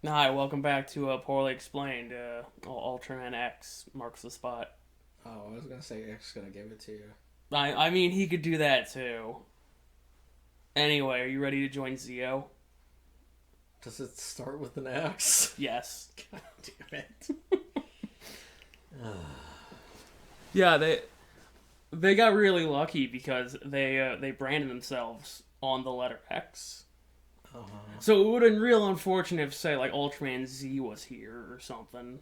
Hi, welcome back to Poorly Explained. Ultraman X marks the spot. Oh, I was gonna say X gonna give it to you. I mean, he could do that too. Anyway, are you ready to join Zio? Does it start with an X? Yes. God damn it. Yeah, they got really lucky because they branded themselves on the letter X. Uh-huh. So it would have been real unfortunate if, say, like Ultraman Z was here or something,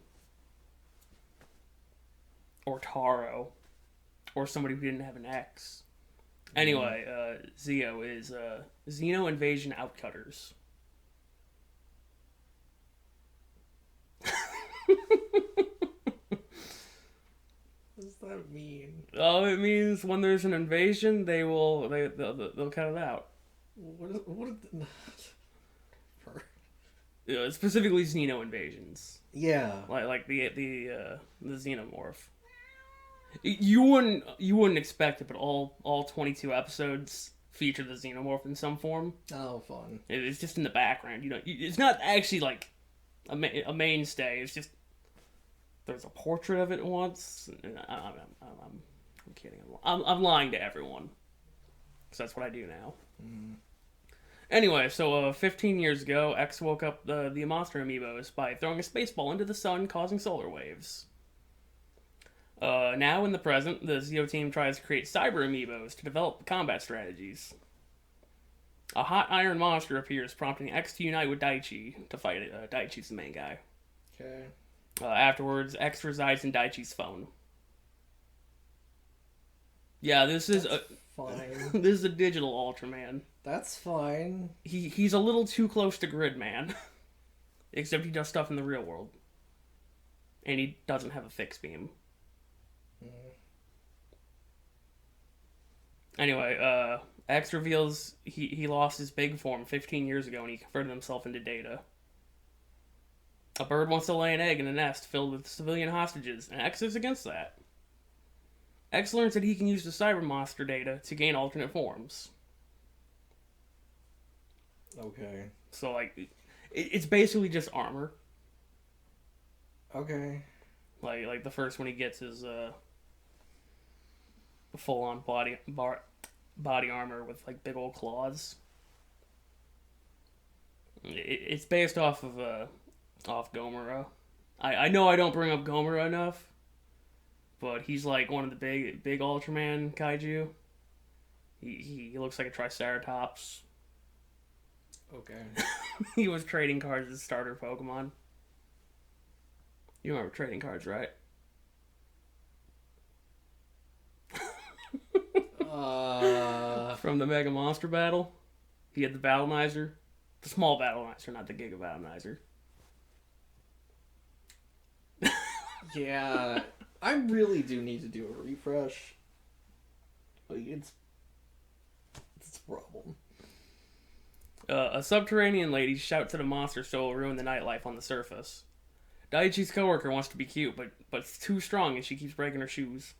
or Taro, or somebody who didn't have an X. Mm. Anyway, Zio is Xeno Invasion Outcutters. What does that mean? Oh, it means when there's an invasion, they'll cut it out. What is Specifically, Xeno invasions, Yeah. like the Xenomorph. You wouldn't expect it, but all 22 episodes feature the Xenomorph in some form. Oh, fun. It's just in the background. It's not actually like a mainstay. It's just there's a portrait of it once. I'm kidding. I'm lying to everyone. Because that's what I do now. Mm. Anyway, so 15 years ago, X woke up the monster amiibos by throwing a space ball into the sun, causing solar waves. Now, in the present, the Zeo team tries to create cyber amiibos to develop combat strategies. A hot iron monster appears, prompting X to unite with Daichi to fight it. Daichi's the main guy. Okay. Afterwards, X resides in Daichi's phone. Yeah, this is That's a fine. this is a digital Ultraman. That's fine. He's a little too close to Gridman, except he does stuff in the real world, and he doesn't have a fixed beam. Mm. Anyway, X reveals he lost his big form 15 years ago, and he converted himself into Data. A bird wants to lay an egg in a nest filled with civilian hostages, and X is against that. X learns that he can use the cyber monster data to gain alternate forms. Okay. So, like, it's basically just armor. Okay. Like the first one he gets is full on body armor with like big old claws. It's based off of off Gomera. I know I don't bring up Gomera enough, but he's like one of the big Ultraman kaiju. He looks like a Triceratops. Okay. He was trading cards as starter Pokemon. You remember trading cards, right? From the Mega Monster Battle, he had the Battlenizer, the small Battlenizer, not the Giga Battlenizer. Yeah. I really do need to do a refresh. Like, it's a problem. A subterranean lady shouts at a monster so it will ruin the nightlife on the surface. Daiichi's coworker wants to be cute, but it's too strong and she keeps breaking her shoes.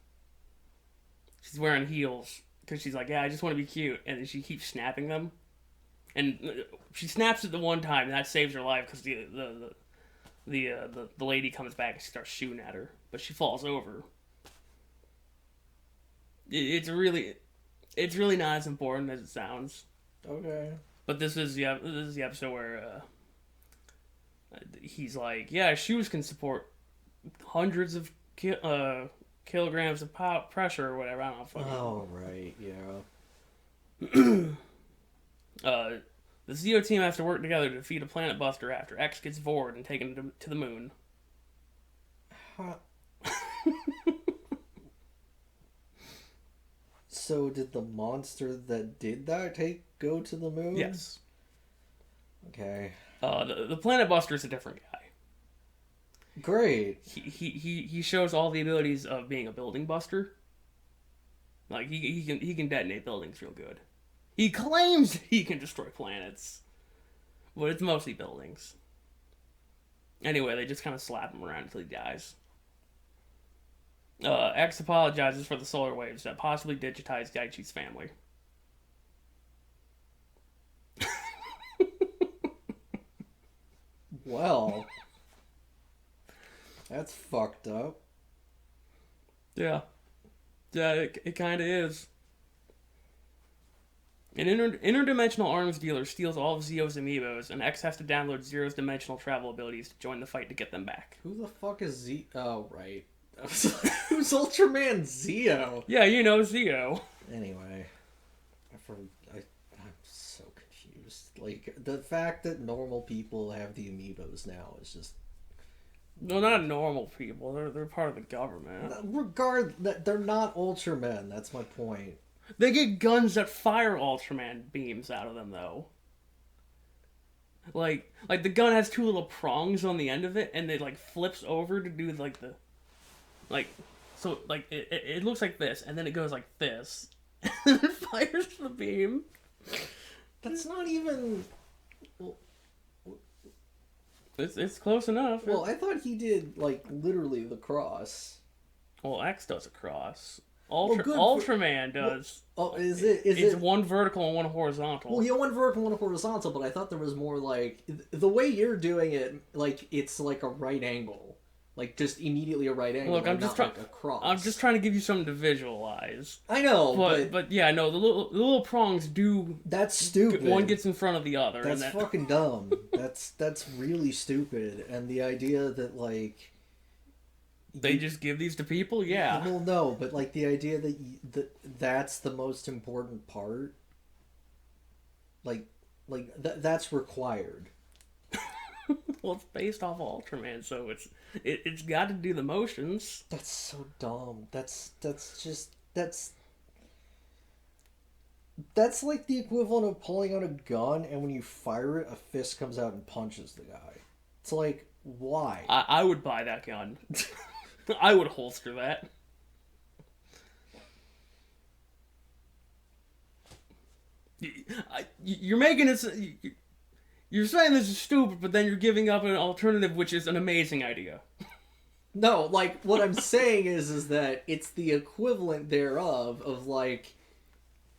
She's wearing heels because she's like, yeah, I just want to be cute, and then she keeps snapping them. And she snaps it the one time, and that saves her life because the lady comes back and she starts shooting at her, but she falls over. It's really not as important as it sounds. Okay. But this is the episode where he's like, yeah, shoes can support hundreds of kilograms of pressure or whatever. I don't know. Fucking. Oh, right. Yeah. The Zeo team has to work together to defeat a planet buster after X gets bored and taken to the moon. Huh. So did the monster that did that go to the moon? Yes. Okay. The planet buster is a different guy. Great. He shows all the abilities of being a building buster. Like he can detonate buildings real good. He claims he can destroy planets, but it's mostly buildings. Anyway, they just kind of slap him around until he dies. X apologizes for the solar waves that possibly digitized Daichi's family. Well, that's fucked up. Yeah. Yeah, it kind of is. An interdimensional arms dealer steals all of Zeo's amiibos, and X has to download Zero's dimensional travel abilities to join the fight to get them back. Who the fuck is Z? Oh, right. Who's Ultraman Zeo? Yeah, you know Zeo. Anyway, I'm so confused. Like, the fact that normal people have the amiibos now is just... No, not normal people. They're part of the government. They're not Ultramen. That's my point. They get guns that fire Ultraman beams out of them, though. Like the gun has two little prongs on the end of it, and it like flips over to do like the, like, so like it looks like this, and then it goes like this, and it fires the beam. That's not even. It's close enough. Well, I thought he did like literally the cross. Well, X does a cross. Ultraman does. Oh, is It's it one vertical and one horizontal. Well, yeah, one vertical, one horizontal, but I thought there was more like the way you're doing it, like it's like a right angle, like just immediately a right angle. Look, I'm just trying. Like a cross. I'm just trying to give you something to visualize. I know, but yeah, no, the little prongs do. That's stupid. One gets in front of the other. That's fucking dumb. That's really stupid. And the idea that like. They just give these to people? Yeah. Well, no, but like the idea that that's the most important part. That's required. Well, it's based off of Ultraman, so it's got to do the motions. That's so dumb. That's like the equivalent of pulling out a gun, and when you fire it, a fist comes out and punches the guy. It's like, why? I would buy that gun. I would holster that. You're making it. You're saying this is stupid, but then you're giving up an alternative, which is an amazing idea. No, like what I'm saying is that it's the equivalent thereof of like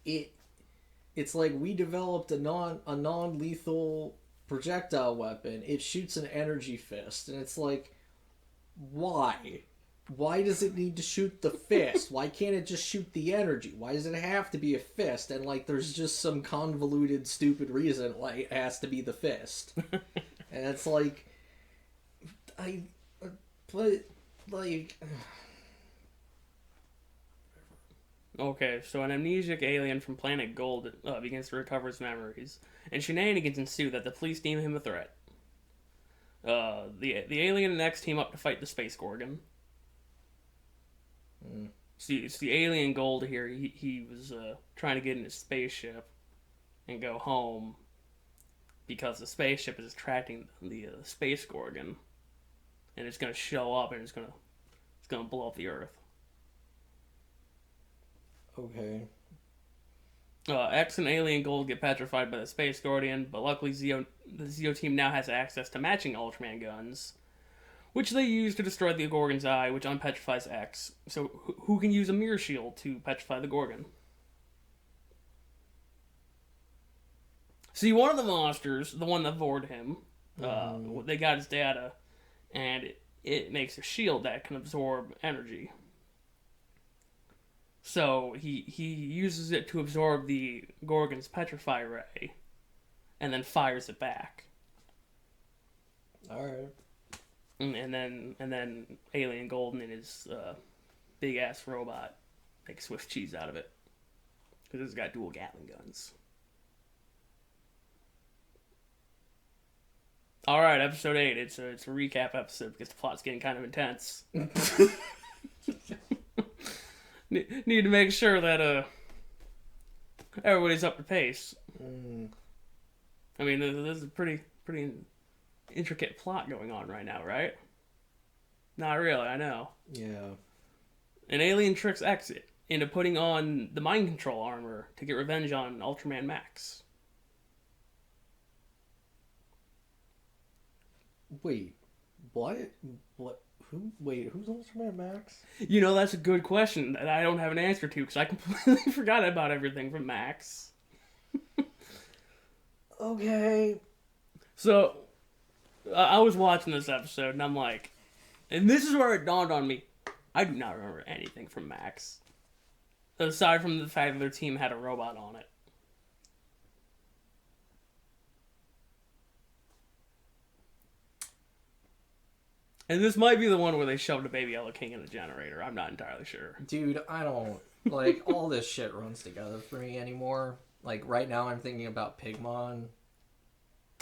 it. It's like we developed a non-lethal projectile weapon. It shoots an energy fist, and it's like, why? Why does it need to shoot the fist? Why can't it just shoot the energy? Why does it have to be a fist? And like, there's just some convoluted, stupid reason why it has to be the fist. And it's like, Okay, so an amnesiac alien from planet Gold begins to recover his memories, and shenanigans ensue that the police deem him a threat. The alien and X team up to fight the Space Gorgon. It's the alien Gold here. He was trying to get in his spaceship and go home because the spaceship is attracting the Space Gorgon, and it's gonna show up and it's gonna blow up the Earth. Okay. X and Alien Gold get petrified by the Space Guardian, but luckily the Zeo team now has access to matching Ultraman guns, which they use to destroy the Gorgon's eye, which unpetrifies X. So who can use a mirror shield to petrify the Gorgon? See, one of the monsters, the one that bored him, they got his data, and it makes a shield that can absorb energy. So he uses it to absorb the Gorgon's petrify ray, and then fires it back. All right. And then Alien Golden and his big ass robot make Swiss cheese out of it, because it's got dual Gatling guns. All right, episode 8. It's a recap episode because the plot's getting kind of intense. Need to make sure that everybody's up to pace. I mean, this is a pretty intricate plot going on right now, right? Not really, I know. Yeah. An alien tricks X into putting on the mind control armor to get revenge on Ultraman Max. Wait, what? What? Who? Wait, who's Ultraman Max? You know, that's a good question that I don't have an answer to because I completely forgot about everything from Max. Okay. So, I was watching this episode, and I'm like, and this is where it dawned on me. I do not remember anything from Max. Aside from the fact that their team had a robot on it. And this might be the one where they shoved a baby Yellow King in a generator. I'm not entirely sure. Dude, I don't... Like, all this shit runs together for me anymore. Like, right now I'm thinking about Pigmon.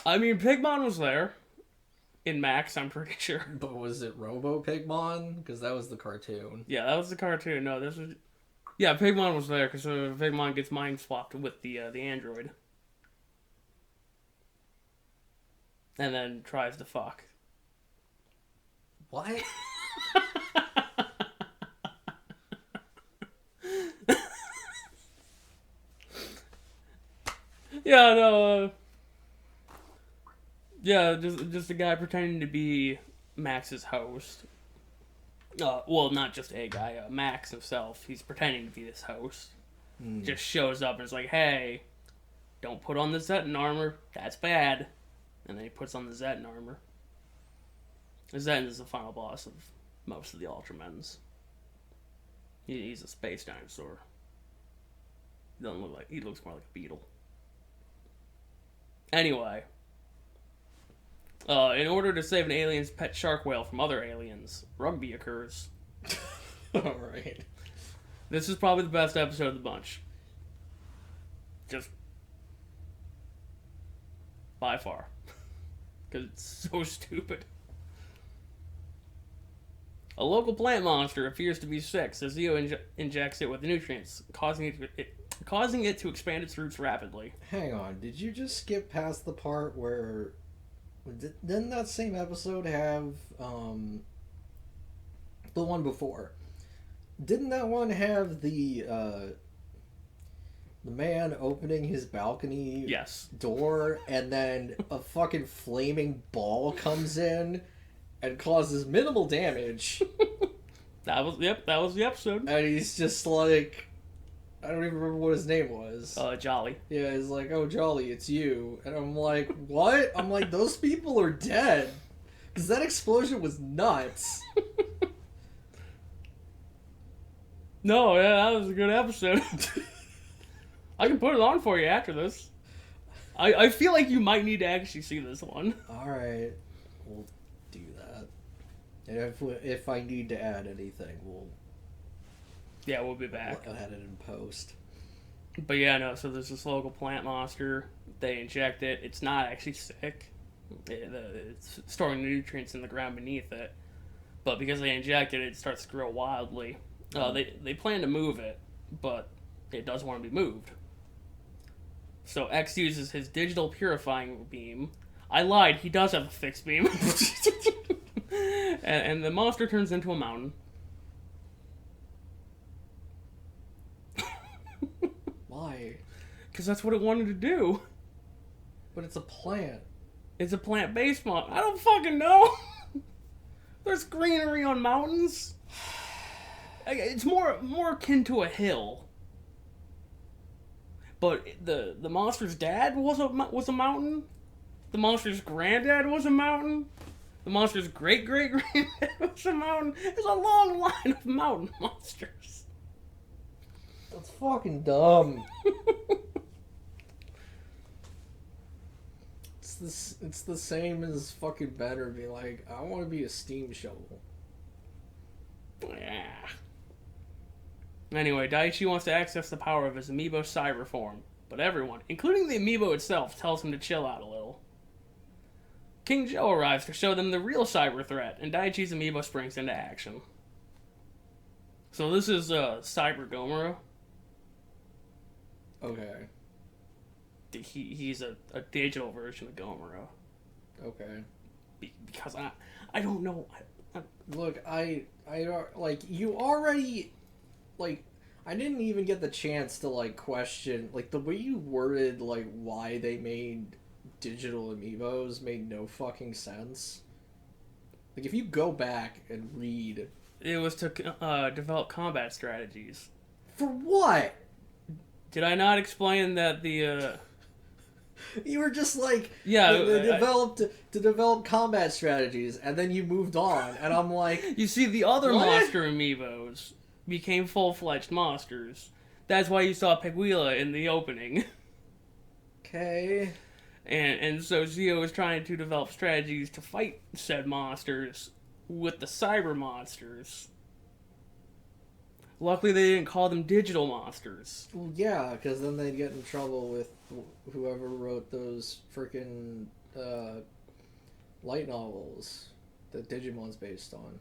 I mean, Pigmon was there. In Max, I'm pretty sure. But was it Robo Pigmon? Because that was the cartoon. Yeah, that was the cartoon. No, this was... Yeah, Pigmon was there, because Pigmon gets mind swapped with the android. And then tries to fuck. What? Yeah, no, yeah, just a guy pretending to be Max's host. Well, not just a guy, Max himself. He's pretending to be this host. Just shows up and is like, hey, don't put on the Zetan armor. That's bad. And then he puts on the Zetan armor. The Zetan is the final boss of most of the Ultramans. He's a space dinosaur. He doesn't look like... He looks more like a beetle. Anyway. In order to save an alien's pet shark whale from other aliens, rugby occurs. Alright. This is probably the best episode of the bunch. Just... by far. Because it's so stupid. A local plant monster appears to be sick, so Zeo injects it with nutrients, causing it to expand its roots rapidly. Hang on, did you just skip past the part where... Didn't that same episode have, the one before? Didn't that one have the man opening his balcony door, and then a fucking flaming ball comes in and causes minimal damage? That was the episode. And he's just like, I don't even remember what his name was. Jolly. Yeah, he's like, oh, Jolly, it's you. And I'm like, what? I'm like, those people are dead. Because that explosion was nuts. No, yeah, that was a good episode. I can put it on for you after this. I feel like you might need to actually see this one. Alright, we'll do that. And if I need to add anything, we'll be back. We'll add it in post. But yeah, no, so there's this local plant monster. They inject it. It's not actually sick. It's storing nutrients in the ground beneath it. But because they inject it, it starts to grow wildly. They plan to move it, but it doesn't want to be moved. So X uses his digital purifying beam. I lied, he does have a fixed beam. and the monster turns into a mountain. Why? Because that's what it wanted to do. But it's a plant. It's a plant-based mountain. I don't fucking know. There's greenery on mountains. It's more akin to a hill. But the monster's dad was a mountain. The monster's granddad was a mountain. The monster's great-great-granddad was a mountain. There's a long line of mountain monsters. That's fucking dumb. It's the same as fucking Better be like, I want to be a steam shovel. Yeah. Anyway, Daiichi wants to access the power of his amiibo cyber form, but everyone, including the amiibo itself, tells him to chill out a little. King Joe arrives to show them the real cyber threat, and Daiichi's amiibo springs into action. So this is Cyber Gomora. Okay. He's a digital version of Gomora. Okay. Because I don't know. Look, I like, you already, like, I didn't even get the chance to, like, question, like, the way you worded, like, why they made digital amiibos made no fucking sense. Like, if you go back and read... It was to develop combat strategies. For what? Did I not explain that the You were just like, Yeah, to develop combat strategies, and then you moved on, and I'm like, you see, the other what? monster amiibos became full-fledged monsters. That's why you saw Peguila in the opening. Okay. And so Zio is trying to develop strategies to fight said monsters with the cyber monsters. Luckily, they didn't call them digital monsters. Well, yeah, because then they'd get in trouble with whoever wrote those freaking light novels that Digimon's based on.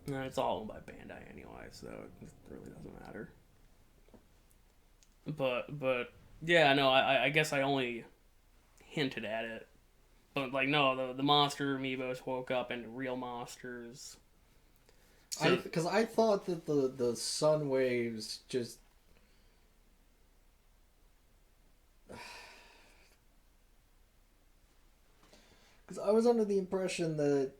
No, it's all owned by Bandai anyway, so it really doesn't matter. But yeah, no, I guess I only hinted at it. But, like, no, the monster amiibos woke up into real monsters. So, Because I thought that the sun waves just... Because I was under the impression that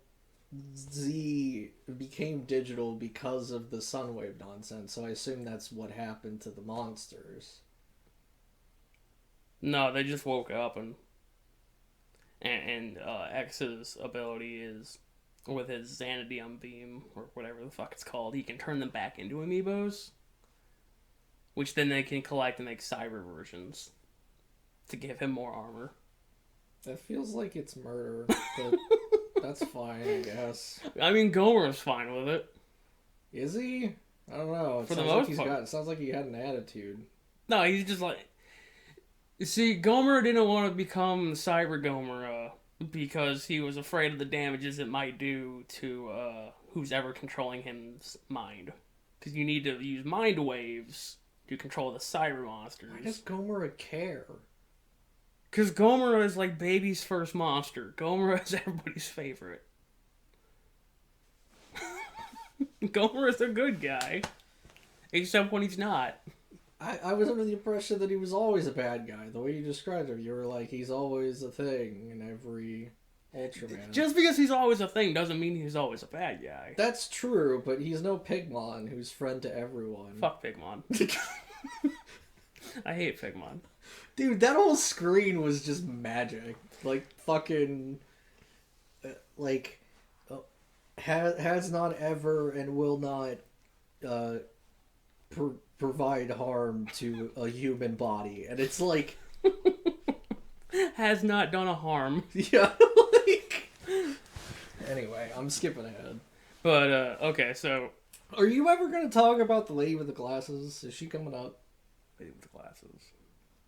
Z became digital because of the sunwave nonsense, so I assume that's what happened to the monsters. no, they just woke up and X's ability is with his Xanadium beam or whatever the fuck it's called, he can turn them back into amiibos, which then they can collect and make cyber versions to give him more armor. That feels like it's murder, but that's fine, I guess. I mean, Gomer's fine with it. Is he? I don't know. For the most part. It sounds like he had an attitude. No, he's just like... You see, Gomer didn't want to become Cyber Gomer because he was afraid of the damages it might do to who's ever controlling his mind. Because you need to use mind waves to control the cyber monsters. Why does Gomer care? Because Gomer is like baby's first monster. Gomer is everybody's favorite. Gomer is a good guy. Except when he's not. I was under the impression that he was always a bad guy. The way you described him, you were like, he's always a thing in every Ultraman. Just because he's always a thing doesn't mean he's always a bad guy. That's true, but he's no Pigmon who's friend to everyone. Fuck Pigmon. I hate Pigmon. Dude, that whole screen was just magic. Like, fucking... has not ever and will not provide harm to a human body. And it's like... has not done a harm. Yeah, like... Anyway, I'm skipping ahead. But, okay, so... Are you ever going to talk about the lady with the glasses? Is she coming up? Lady with the glasses.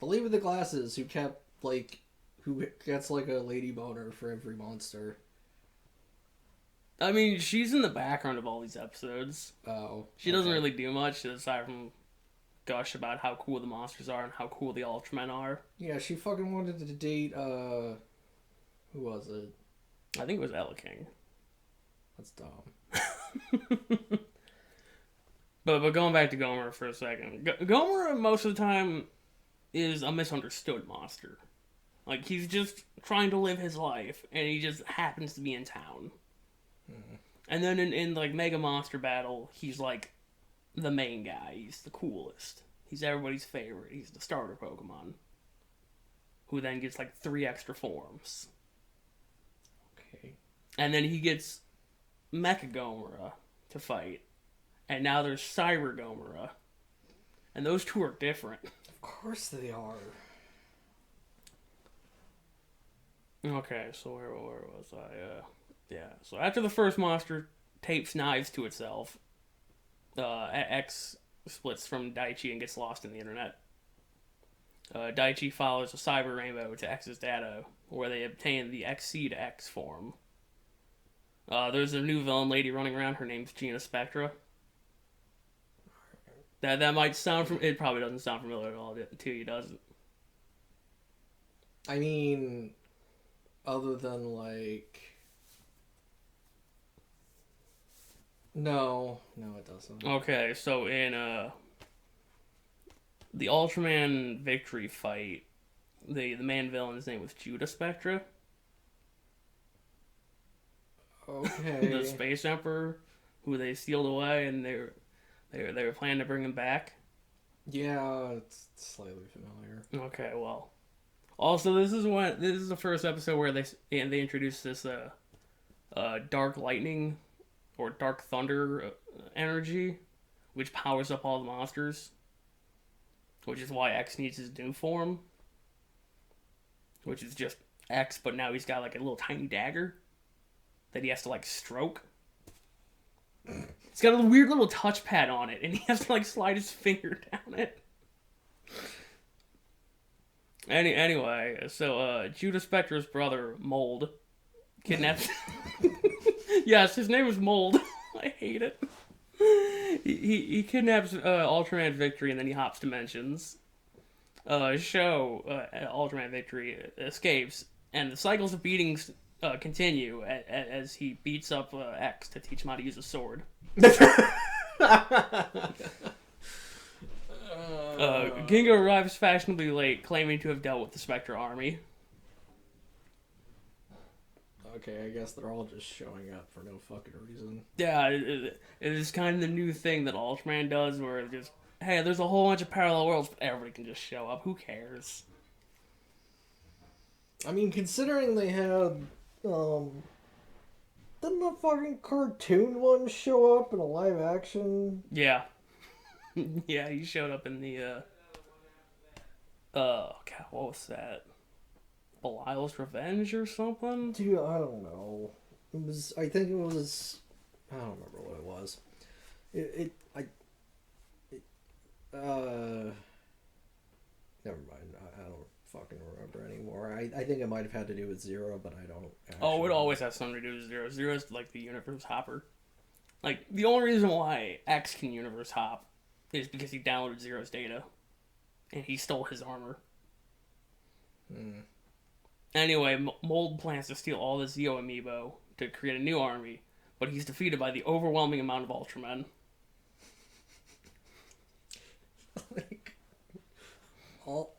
The lady with the glasses who kept, like... Who gets, like, a lady boner for every monster. I mean, she's in the background of all these episodes. Oh. She doesn't really do much aside from gush about how cool the monsters are and how cool the Ultramen are. Yeah, she fucking wanted to date, who was it? I think it was Ella King. That's dumb. But going back to Gomer for a second. Gomer, most of the time, is a misunderstood monster. Like, he's just trying to live his life, and he just happens to be in town. Mm. And then in like, Mega Monster Battle, he's, like, the main guy. He's the coolest. He's everybody's favorite. He's the starter Pokemon. Who then gets, like, 3 extra forms. Okay. And then he gets Mecha Gomera to fight. And now there's Cyber Gomera. And those two are different. Of course they are. Okay, so where was I? Yeah, so after the first monster tapes knives to itself, X splits from Daichi and gets lost in the internet. Daichi follows a cyber rainbow to X's data, where they obtain the XC to X form. There's a new villain lady running around. Her name's Gina Spectra. That might sound it probably doesn't sound familiar at all to you, does it? I mean, other than like, no, it doesn't. Okay, so in the Ultraman victory fight, the main villain's name was Judah Spectra. Okay. The Space Emperor, who they sealed away, and they were planning to bring him back. Yeah, it's slightly familiar. Okay, well, Also, this is the first episode where they introduced this dark lightning or dark thunder energy, which powers up all the monsters. Which is why X needs his new form, which is just X, but now he's got like a little tiny dagger that he has to like stroke. It's got a weird little touchpad on it, and he has to like slide his finger down it. Anyway, so Judah Spectre's brother, Mold, kidnaps... Yes, his name is Mold. I hate it. He kidnaps Ultraman Victory, and then he hops dimensions. Ultraman Victory escapes, and the cycles of beatings continue as he beats up X to teach him how to use a sword. Ginga arrives fashionably late, claiming to have dealt with the Spectre army. Okay, I guess they're all just showing up for no fucking reason. Yeah, it is kind of the new thing that Ultraman does, where it's just, hey, there's a whole bunch of parallel worlds, but everybody can just show up. Who cares? I mean, considering they had, didn't the fucking cartoon one show up in a live action? Yeah. Yeah, he showed up in the, God, what was that? Belial's Revenge or something? Dude, I don't know. I think it was, I don't remember what it was. Never mind. I don't fucking remember anymore. I think it might have had to do with Zero, but I don't actually... Oh, it always has something to do with Zero. Zero's like the universe hopper. Like, the only reason why X can universe hop is because he downloaded Zero's data. And he stole his armor. Anyway, Mold plans to steal all the Zeo amiibo to create a new army, but he's defeated by the overwhelming amount of Ultramen. Like, all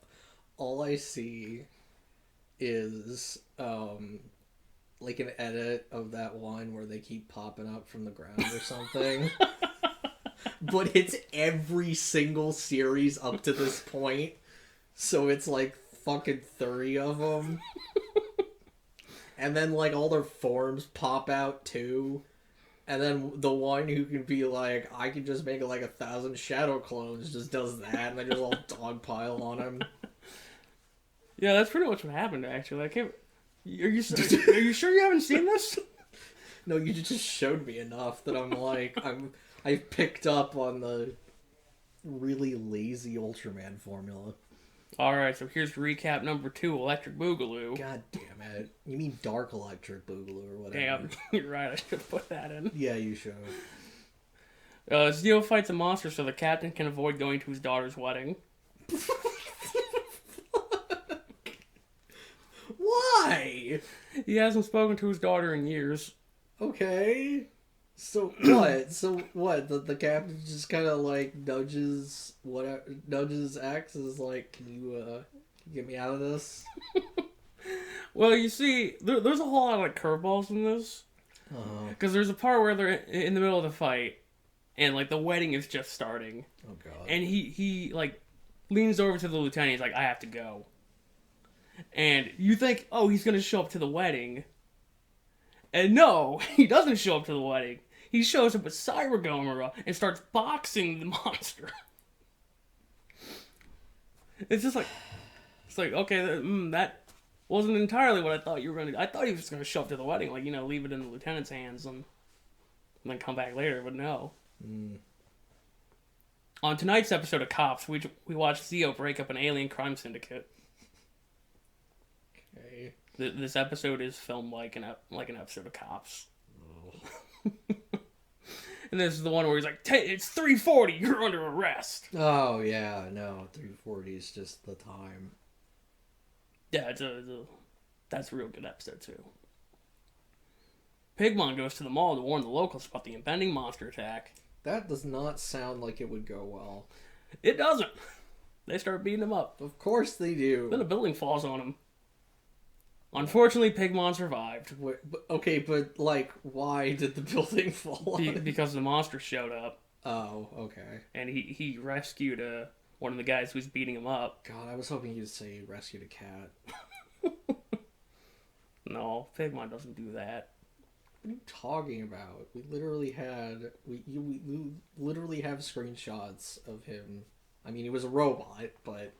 I see is like an edit of that one where they keep popping up from the ground or something. But it's every single series up to this point, so it's like fucking 30 of them. And then like all their forms pop out too. And then the one who can be like, I can just make like 1,000 shadow clones just does that, and they just all dogpile on him. Yeah, that's pretty much what happened, actually. Are you sure you haven't seen this? No, you just showed me enough that I'm like, I picked up on the really lazy Ultraman formula. Alright, so here's recap number 2, Electric Boogaloo. God damn it. You mean Dark Electric Boogaloo or whatever. Damn, you're right, I should have put that in. Yeah, you should. Zeo fights a monster so the captain can avoid going to his daughter's wedding. Why? He hasn't spoken to his daughter in years. Okay. So what? The captain just kind of like nudges X is like, can you get me out of this? Well, you see, there's a whole lot of like curveballs in this. Because there's a part where they're in the middle of the fight, and like the wedding is just starting. Oh god. And he like leans over to the lieutenant. He's like, I have to go. And you think, oh, he's gonna show up to the wedding. And no, he doesn't show up to the wedding. He shows up with Cyber Gomorrah and starts boxing the monster. It's just like, okay, that wasn't entirely what I thought you were gonna do. I thought he was just gonna show up to the wedding, like, leave it in the lieutenant's hands and then come back later, but no. On tonight's episode of Cops, we watched Zeo break up an alien crime syndicate. Okay. This episode is filmed like an episode of Cops. Oh. And this is the one where he's like, it's 3:40, you're under arrest. Oh, yeah, no, 3:40 is just the time. Yeah, that's a real good episode, too. Pigmon goes to the mall to warn the locals about the impending monster attack. That does not sound like it would go well. It doesn't. They start beating him up. Of course they do. Then a building falls on him. Unfortunately, Pigmon survived. Okay, but, like, why did the building fall on him? Because the monster showed up. Oh, okay. And he rescued one of the guys who's beating him up. God, I was hoping you'd say you rescued a cat. No, Pigmon doesn't do that. What are you talking about? We literally literally have screenshots of him. I mean, he was a robot, but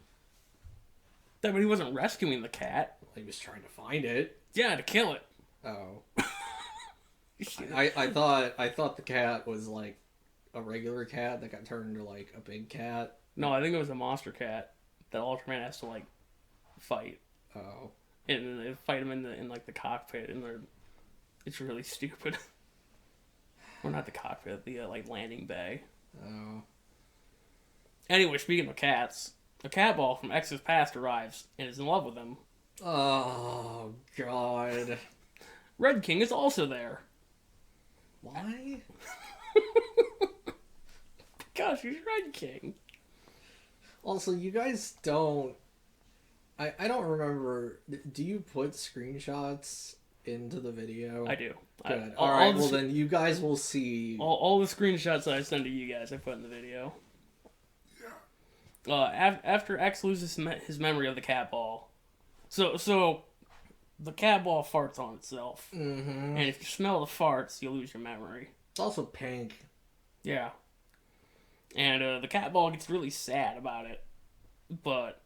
But he wasn't rescuing the cat. he was trying to find it. Yeah, to kill it. Oh. I thought the cat was like a regular cat that got turned into like a big cat. No, I think it was a monster cat that Ultraman has to like fight. Oh. And they fight him in like the cockpit, and it's really stupid. Or not the cockpit, the like landing bay. Oh. Anyway, speaking of cats, a cat ball from X's past arrives and is in love with him. Oh God. Red King is also there. Why? Gosh, he's Red King. Also, you guys don't. I don't remember. Do you put screenshots into the video? I do. Good. Alright, well then you guys will see. All the screenshots that I send to you guys, I put in the video. After X loses his memory of the cat ball, so the cat ball farts on itself, Mm-hmm. and if you smell the farts, you lose your memory. It's also pink. Yeah. And the cat ball gets really sad about it, but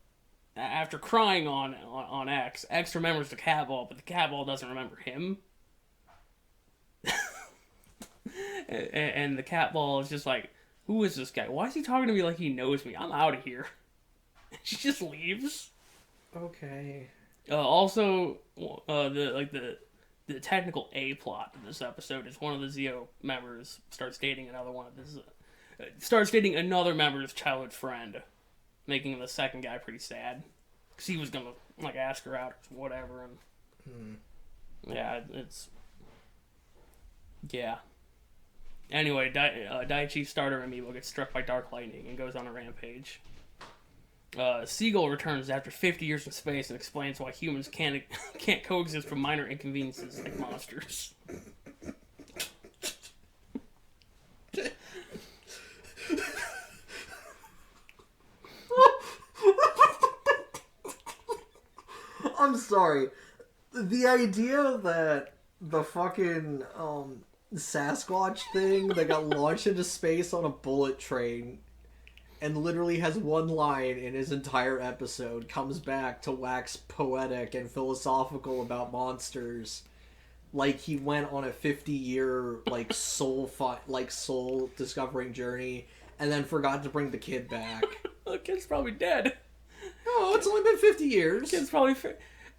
after crying on X, X remembers the cat ball, but the cat ball doesn't remember him. and the cat ball is just like, who is this guy? Why is he talking to me like he knows me? I'm out of here. She just leaves. Okay. Also, the technical A plot of this episode is one of the Zeo members starts dating another one of his starts dating another member's childhood friend, making the second guy pretty sad because he was gonna like ask her out or whatever, and yeah, it's yeah. Anyway, Daichi's starter amiibo gets struck by dark lightning and goes on a rampage. Seagull returns after 50 years in space and explains why humans can't coexist with minor inconveniences like monsters. I'm sorry. The idea that the fucking Sasquatch thing that got launched into space on a bullet train and literally has one line in his entire episode comes back to wax poetic and philosophical about monsters, like he went on a 50-year soul discovering journey and then forgot to bring the kid back. The kid's probably dead. Oh, it's only been 50 years. The kid's probably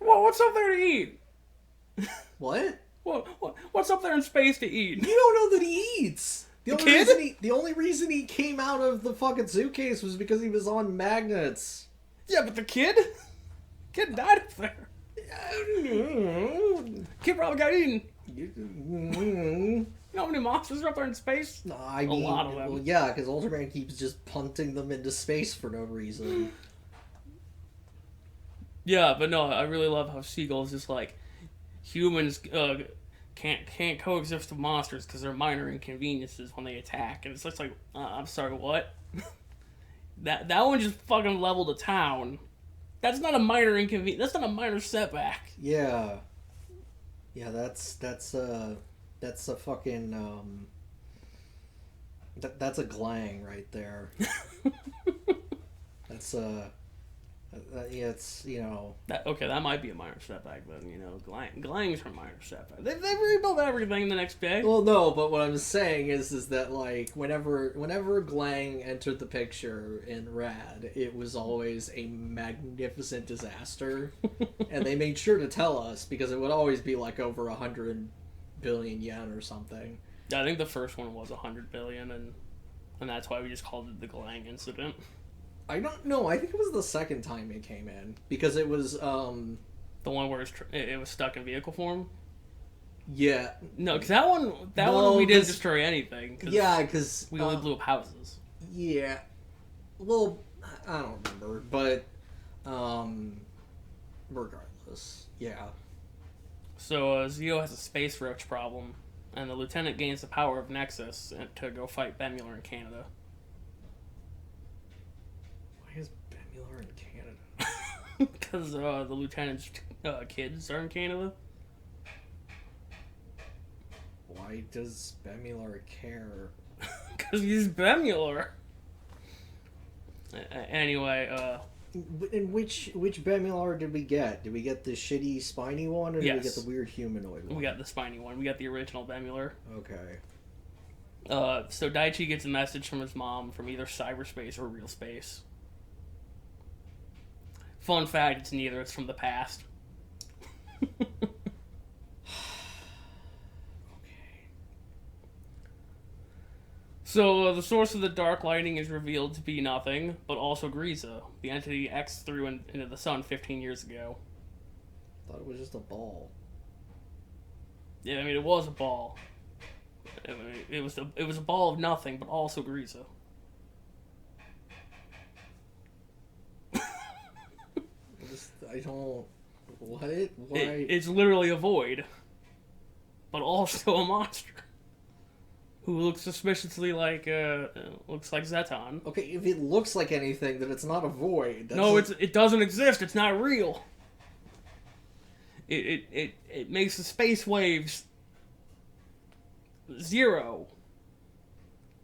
well, what's up there to eat? What? What's up there in space to eat? You don't know that he eats. The only reason he came out of the fucking suitcase was because he was on magnets. Yeah, but the kid died up there. Kid probably got eaten. You know how many monsters are up there in space? No, I mean, a lot of them. Well, yeah, because Ultraman keeps just punting them into space for no reason. Yeah, but no, I really love how Seagull's just like, humans can't coexist with monsters because they're minor inconveniences when they attack, and it's just like, I'm sorry, what? that one just fucking leveled a town. That's not a minor inconvenience. That's not a minor setback. Yeah, that's a fucking that's a glang right there. That's yeah, it's, you know... That might be a minor setback, but, you know, Glang's a minor setback. They rebuilt everything the next day. Well, no, but what I'm saying is that, like, whenever Glang entered the picture in Rad, it was always a magnificent disaster. And they made sure to tell us, because it would always be, like, over 100 billion yen or something. Yeah, I think the first one was 100 billion, and that's why we just called it the Glang incident. I don't know. I think it was the second time it came in, because it was the one where it was stuck in vehicle form. Yeah. No, because that one we didn't destroy anything. Yeah, because we only blew up houses. Yeah. Well, I don't remember, but regardless, yeah. So Zeo has a space roach problem, and the lieutenant gains the power of Nexus to go fight Ben Mueller in Canada. Why Because the lieutenant's kids are in Canada. Why does Bemular care? Because he's Bemular. Anyway, And which Bemular did we get? Did we get the shitty spiny one, or did we get the weird humanoid one? We got the spiny one. We got the original Bemular. Okay. So Daichi gets a message from his mom from either cyberspace or real space. Fun fact, it's neither. It's from the past. Okay. So the source of the dark lighting is revealed to be nothing, but also Griza, the entity X threw into the sun 15 years ago. Thought it was just a ball. Yeah, I mean, it was a ball. It was a ball of nothing, but also Griza. I don't... What? Why? It's literally a void, but also a monster. Who looks suspiciously like, looks like Zeton. Okay, if it looks like anything, then it's not a void. No, it doesn't exist. It's not real. It makes the space waves 0.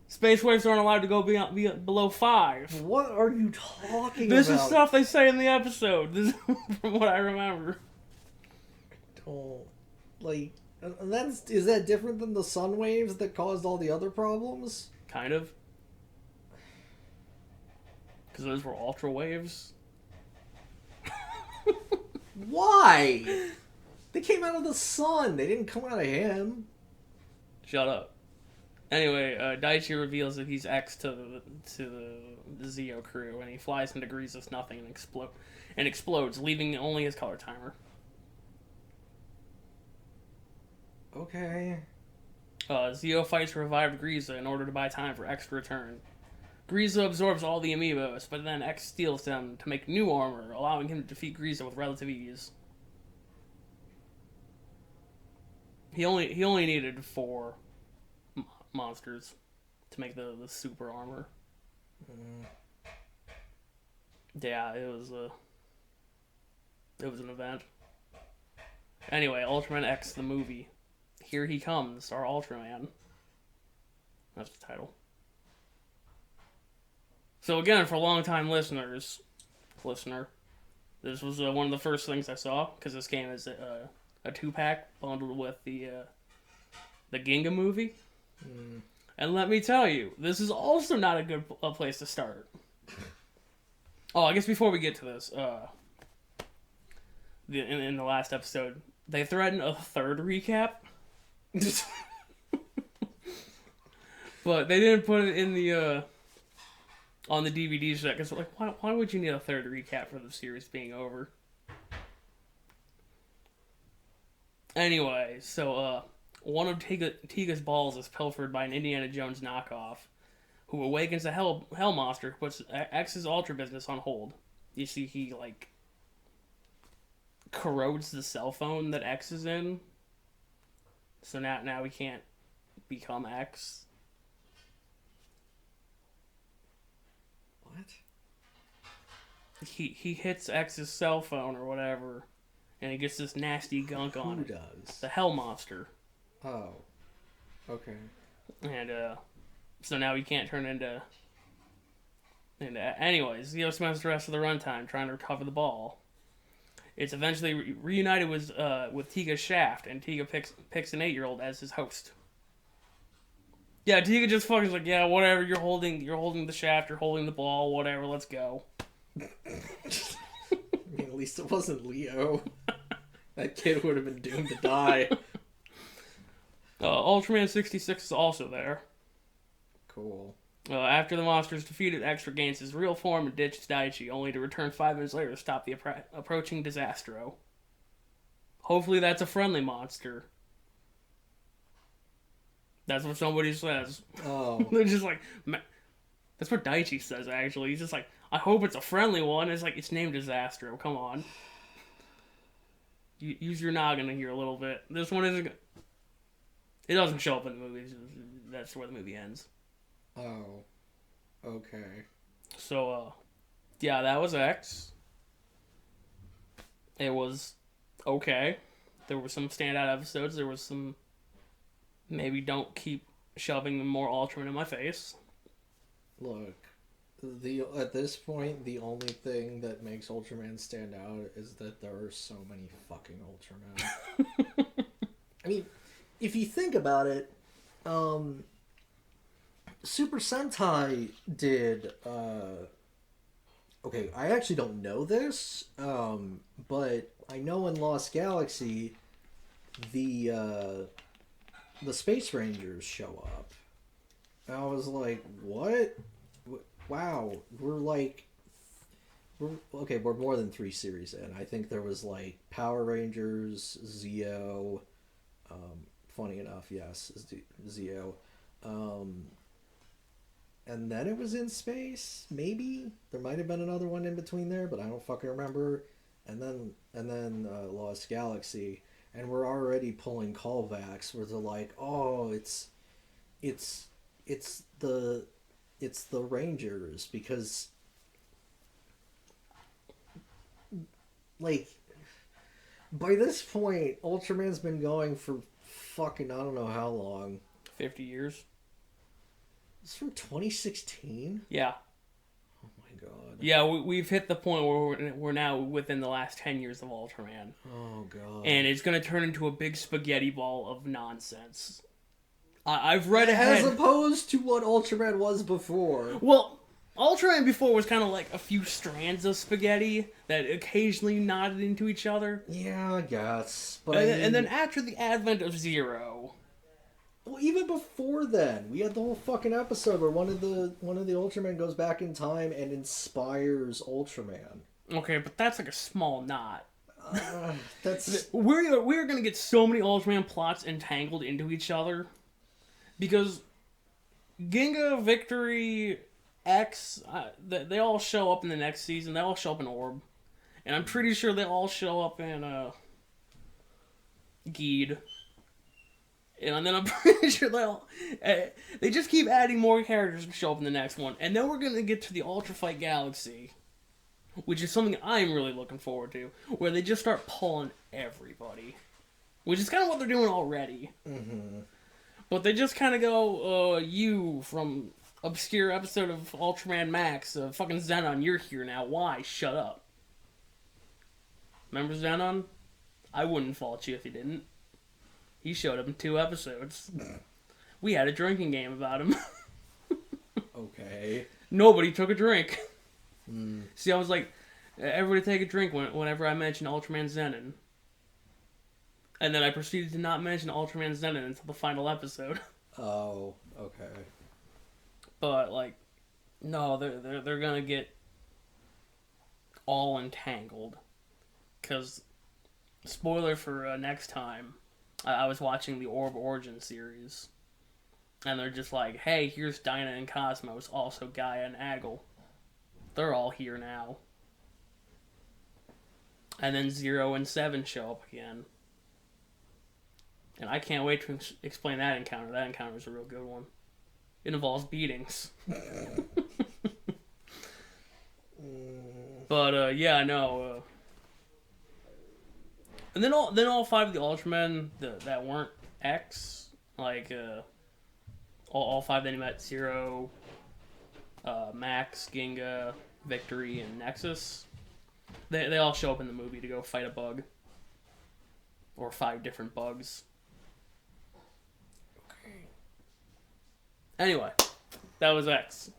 Space waves aren't allowed to go below 5. What are you talking This about? is stuff they say in the episode. This is from what I remember. Don't... Like... And is that different than the sun waves that caused all the other problems? Kind of. Because those were ultra waves. Why? They came out of the sun. They didn't come out of him. Shut up. Anyway, Daichi reveals that he's X to the Zeo crew, and he flies into Griza's nothing and explodes, leaving only his color timer. Okay. Zeo fights revived Griza in order to buy time for X to return. Griza absorbs all the amiibos, but then X steals them to make new armor, allowing him to defeat Griza with relative ease. He only needed 4 monsters to make the super armor. Yeah, it was an event. Anyway, Ultraman X the movie. Here he comes, our Ultraman. That's the title. So again, for long-time listener, this was one of the first things I saw, because this came as a 2-pack bundled with the Ginga movie. And let me tell you, this is also not a good place to start. Oh, I guess before we get to this, in the last episode, they threatened a 3rd recap. But they didn't put it in the on the DVD set, because like, why would you need a 3rd recap for the series being over? Anyway, so one of Tiga's balls is pilfered by an Indiana Jones knockoff, who awakens a hell monster, who puts X's Ultra business on hold. You see, he like corrodes the cell phone that X is in. So now he can't become X. What? He hits X's cell phone or whatever, and he gets this nasty gunk on Who it. does? The Hell Monster. Oh. Okay. And so now he can't turn into. And anyways, Zeo spends the rest of the runtime trying to recover the ball. It's eventually reunited with Tiga's shaft, and Tiga picks an 8-year-old as his host. Yeah, Tiga just fucking like, yeah, whatever. You're holding the shaft. You're holding the ball. Whatever. Let's go. I mean, at least it wasn't Leo. That kid would have been doomed to die. Ultraman 66 is also there. Cool. After the monsters defeated, X regains his real form and ditches Daichi, only to return 5 minutes later to stop the approaching Disastro. Hopefully that's a friendly monster. That's what somebody says. Oh. They're just like... That's what Daichi says, actually. He's just like, I hope it's a friendly one. It's like, it's named Disastro. Come on. Use your noggin here a little bit. This one isn't... It doesn't show up in the movie. That's where the movie ends. Oh. Okay. So, yeah, that was X. It was okay. There were some standout episodes. There was some maybe don't keep shoving more Ultraman in my face. Look, at this point, the only thing that makes Ultraman stand out is that there are so many fucking Ultraman. I mean, if you think about it, Super Sentai did. Okay, I actually don't know this, but I know in Lost Galaxy, the Space Rangers show up. And I was like, what? Wow, we're more than 3 series in. I think there was like Power Rangers, Zeo, funny enough, yes, Zeo, and then it was in space. Maybe there might have been another one in between there, but I don't fucking remember. And then Lost Galaxy, and we're already pulling callbacks where they're like, oh, it's the Rangers, because like by this point Ultraman's been going for fucking I don't know how long. 50 years. It's from 2016? Yeah. Oh my god. Yeah, we've hit the point where we're now within the last 10 years of Ultraman. Oh god. And it's going to turn into a big spaghetti ball of nonsense. I've read ahead. As opposed to what Ultraman was before. Well, Ultraman before was kind of like a few strands of spaghetti that occasionally knotted into each other. Yeah, I guess. But And then after the advent of Zero... Well, even before then, we had the whole fucking episode where one of the Ultramen goes back in time and inspires Ultraman. Okay, but that's like a small knot. That's we're gonna get so many Ultraman plots entangled into each other because Ginga, Victory, X, they all show up in the next season. They all show up in Orb, and I'm pretty sure they all show up in Geed. And then I'm pretty sure they just keep adding more characters to show up in the next one. And then we're going to get to the Ultra Fight Galaxy, which is something I'm really looking forward to, where they just start pulling everybody. Which is kind of what they're doing already. Mm-hmm. But they just kind of go, you from obscure episode of Ultraman Max, fucking Zenon, you're here now. Why? Shut up. Remember Zenon? I wouldn't fault you if you didn't. He showed up in 2 episodes. We had a drinking game about him. Okay. Nobody took a drink. Mm. See, I was like, everybody take a drink whenever I mention Ultraman Zenon. And then I proceeded to not mention Ultraman Zenon until the final episode. Oh, okay. But, like, no, they're gonna get all entangled. Because, spoiler for next time, I was watching the Orb Origin series, and they're just like, hey, here's Dinah and Cosmos, also Gaia and Aggle. They're all here now. And then 0 and 7 show up again. And I can't wait to explain that encounter. That encounter is a real good one. It involves beatings. But, yeah, no, and then all 5 of the Ultramen that weren't X, like all 5 that he met, Zero, Max, Ginga, Victory, and Nexus, they all show up in the movie to go fight a bug. Or 5 different bugs. Okay. Anyway, that was X.